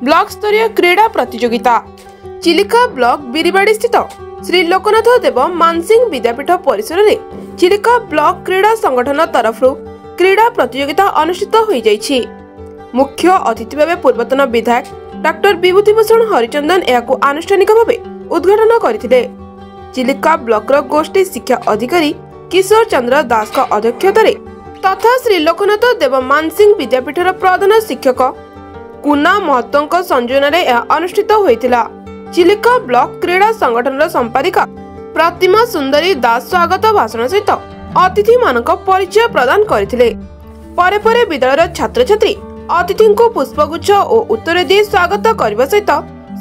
Block स्तरीय क्रीड़ा प्रतियोगिता चिलिका ब्लॉक बिरिबाड़ी स्थित श्री लोकनाथ देव मानसिंह विद्यापीठ परिसर में चिलिका ब्लॉक क्रीड़ा संगठन तरफ क्रीड़ा प्रतियोगिता अनुष्ठित हो जाइछि। मुख्य अतिथि भाव पूर्वतन विधायक डॉक्टर विभूतिभूषण हरिचंदन यह आनुष्ठानिक भाव उद्घाटन करथिले। चिलिका ब्लॉक गोष्ठी शिक्षा अधिकारी किशोर चंद्र दास का अध्यक्षता तथा श्री लोकनाथ देव मानसिंह विद्यापीठर प्रधान शिक्षक कुना महतो संयोजन अनुष्ठित होइतिला। चिलिका ब्लॉक क्रीड़ा संगठन संपादिका प्रतिमा सुंदरी दास स्वागत भाषण सहित अतिथि मानक परिचय प्रदान करथिले। परे परे विद्यालयर छात्र छात्री अतिथि को पुष्पगुच्छ और उत्तर दी स्वागत करने सहित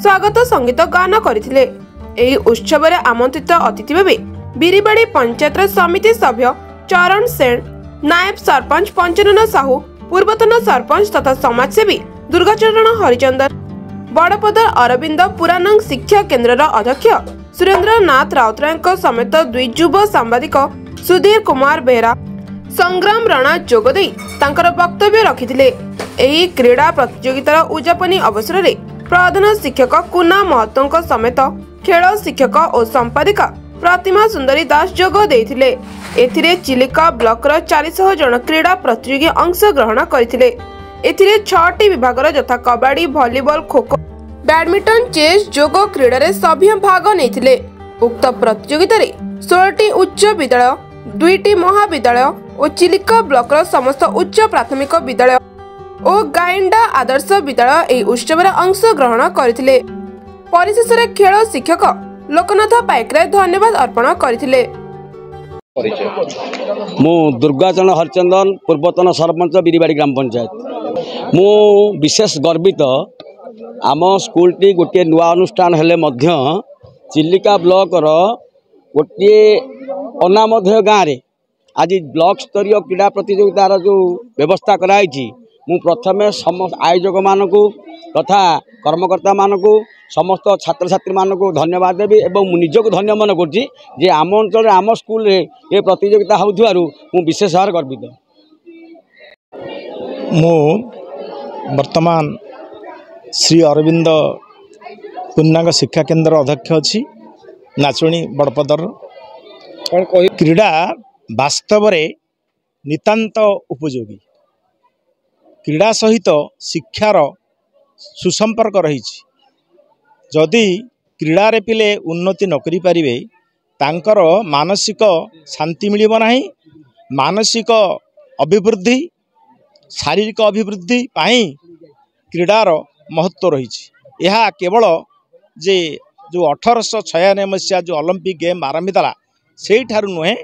स्वागत संगीत गान करथिले। एही उत्सव में आमंत्रित अतिथि भावे बिरिबाड़ी पंचायत समिति सभ्य चरण सेन, नायब सरपंच पंचानन साहू, पूर्वतन सरपंच तथा समाजसेवी दुर्गाचरण हरिचंदन, बड़पदर अरविंद पुरानंग शिक्षा केन्द्र अध्यक्ष सुरेंद्र नाथ राउतराय समेत दुई युव सांबादिक सुधीर कुमार बेहरा, संग्राम राणा जोगदे तांकर वक्तव्य रखिथिले। एही क्रीड़ा प्रतियोगितार उद्यापनी अवसर में प्रधान शिक्षक कुना महतो समेत खेल शिक्षक और संपादिका प्रतिमा सुंदरी दास जोग देथिले। एथिरे चिलिका ब्लॉक 400 जन क्रीड़ा प्रतियोगी अंश ग्रहण करथिले। एथिरे 6टी विभागर यथा कबाड़ी, भॉलीबॉल, खो-खो, बैडमिंटन, चेस, जोग क्रीडा रे सभ्य भाग नेथिले। उक्त प्रतियोगिता रे 16टी उच्च विद्यालय, 2टी महाविद्यालय और चिलिका ब्लॉक समस्त उच्च प्राथमिक विद्यालय और गाइंडा आदर्श विद्यालय एही उत्सव रे अंश ग्रहण करथिले। परिशेष रे खेल शिक्षक लोकनाथ पाइकराय धन्यवाद अर्पण करथिले। मु दुर्गाचरण हरिचंदन, पूर्वतन सरपंच बिरिबाड़ी ग्राम पंचायत। मु विशेष गर्वित आम स्कूल टी गोटे नुआ अनुष्ठान हेले मध्य चिलिका ब्लॉक गोटे अनामधेय गाँव रे आज ब्लॉक स्तरीय क्रीड़ा प्रतियोगितार जो व्यवस्था कराई मु प्रथमे समस्त आयोजक मानकु तथा कर्मकर्ता मानकु समस्त छात्र छात्री मानक धन्यवाद देवी एवं निजक धन्य मन कर आम अंचल आम स्कूल ये प्रतियोगिता होउथिबारु मु विशेष भाव गर्वित। मु वर्तमान श्री अरविंद पूर्णांग शिक्षा केन्द्र अध्यक्ष अच्छी नाचुणी बड़पदर। क्रीड़ा वास्तव नितांत उपयोगी। क्रीड़ा सहित शिक्षार सुसंपर्क रही। जदि क्रीड़ा रे पिले उन्नति न करि परिबे तांकर मानसिक शांति मिलिब नाही। मानसिक अभिवृद्धि, शारीरिक अभिवृद्धि पाई क्रीडार महत्व रही। यह केवल जे जो 1896 मसीहा जो ओलंपिक गेम आरंभ होता से ठारू नुहे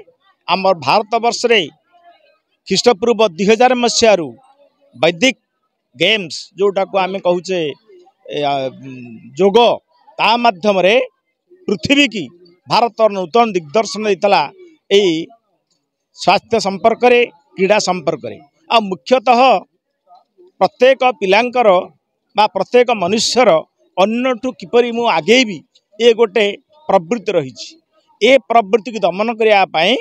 आम भारत वर्ष रे ख्रीष्टपूर्व 2000 मसीह वैदिक गेम्स जोटा को आम कहूचे जोग ता माध्यम रे पृथ्वी की भारत नूतन दिग्दर्शन देता यही स्वास्थ्य संपर्क रे क्रीड़ा संपर्क रे। आ मुख्यतः प्रत्येक पिलांकर बा प्रत्येक मनुष्यर अन्यठू किपरि मु आगे भी ये गोटे प्रवृत्ति रही। ए प्रवृत्ति की दमन करने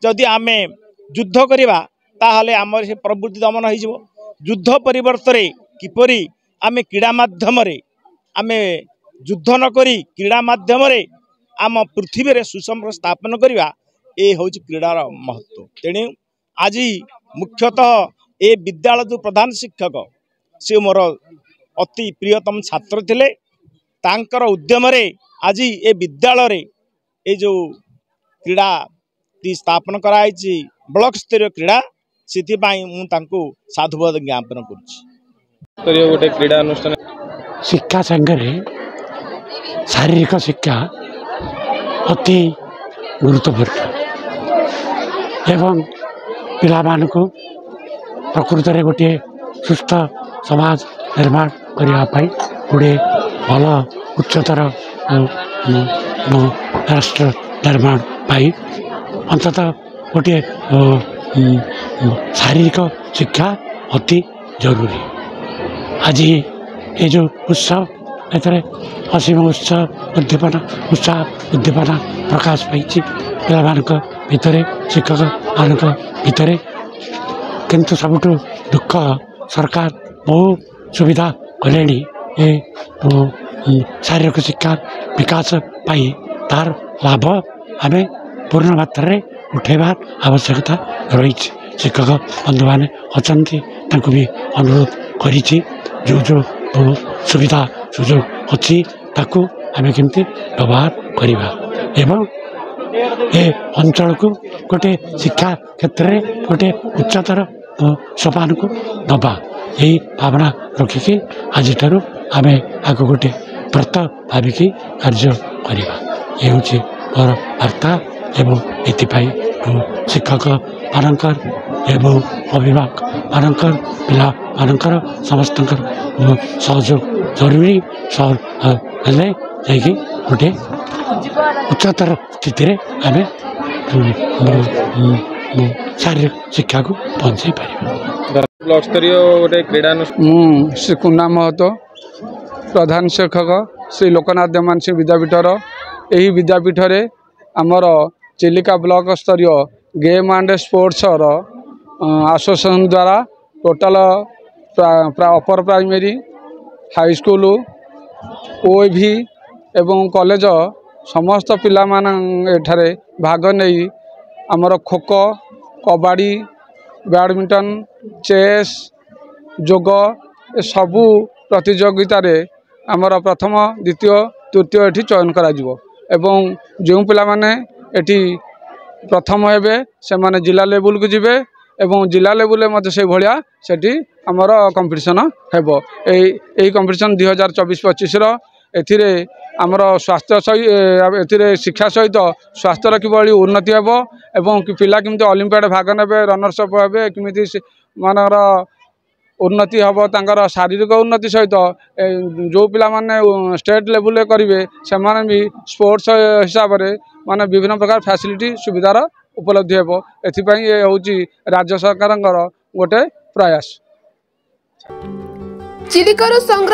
जदि आम युद्ध करवा ताहले आमर से प्रवृत्ति दमन हो। युद्ध परिवर्तन किपरि आम क्रीड़ा माध्यम आम युद्ध न करी क्रीड़ा माध्यम आम पृथ्वी रे सुसंपर्क स्थापन करवा ये हूँ क्रीडार महत्व। तेणु आज मुख्यतः ए विद्यालय जो प्रधान शिक्षक से मोर अति प्रियतम छात्र थिले तांकर उद्यम रे आज ए विद्यालय रे ए जो क्रीड़ा स्थापन कराई ब्लॉक स्तरीय क्रीड़ा से साधुवाद ज्ञापन कर गोटे क्रीड़ा अनुष्ठान शिक्षा संगे शारीरिक शिक्षा अति गुरुत्वपूर्ण एवं पिला मानकु प्रकृत में गोटे सुस्थ समाज निर्माण करने गोटे भल उच्चतर राष्ट्र निर्माण पाई अंततः गोटे शारीरिक शिक्षा अति जरूरी। आज ये जो उत्सव एथरे असीम उत्सव उद्दीपना प्रकाश पाई पिला भितर शिक्षक मान भितर किंतु सबुठ दुख सरकार बहु सुविधा कले ए शारीरिक शिक्षा विकास पाई तार लाभ आम पूर्ण मात्रा उठेबार आवश्यकता रही। शिक्षक बंधु मैंने अच्छा भी अनुरोध करी जो जो सुविधा सुजोग अच्छी ताकू आम केमती व्यवहार करवा एवं ए अंचल को गोटे शिक्षा क्षेत्र में गोटे उच्चतर सोपान को नवा यही भावना रखिकी आज आम आग गोटे व्रत भाविकी कार्य करवा ये हूँ मोर वार्ता एवं एपाई शिक्षक मानकर एवं अभिभावक मानकर पिला मानकर समस्त सहयोग जरूरी हेले जाकि गोटे उच्चतर स्थिति आम शारीरिक शिक्षा को पहुँचाई पार। ब्लॉक स्तरीय गोटे क्रीड़ा श्री कुन्ना महतो प्रधान शिक्षक श्री लोकनाथ देवांशी विद्यापीठर यही विद्यापीठ रे आमर चिलिका ब्लॉक स्तरीय गेम एंड स्पोर्ट्स एसोसिएशन द्वारा total upper primary high school OAV एवं कॉलेज समस्त पिला एठारे भाग नहीं आमर खो खो कबाड़ी बैडमिंटन चेस जोग ए सबू प्रतियोगिता रे आमर प्रथम द्वितीय तृतीय एठी चयन करा जिवो एवं जो पिला माने एठी प्रथम हेबे से माने जिला लेवल को जिबे एवं जिला लेवल मध्य से भलिया सेठी आमर कंपटीशन हेबो एई कंपटीशन 2024-25 रो एथिरे आमर स्वास्थ्य एथिरे शिक्षा सहित स्वास्थ्यर किभली उन्नति हेबो एवं पिला किमती ओलंपियाड भाग नेबे रनर्स अप हेबे किमिति मानर उन्नति हम तांकर शारीरिक उन्नति सहित जो पिला माने स्टेट लेवल करेंगे से भी स्पोर्ट्स हिसाब से माने विभिन्न प्रकार फैसिलिटी सुविधार उपलब्धि हेबो एथिपाई ये होची राज्य सरकार गोटे प्रयास। चिलिकार संग्राम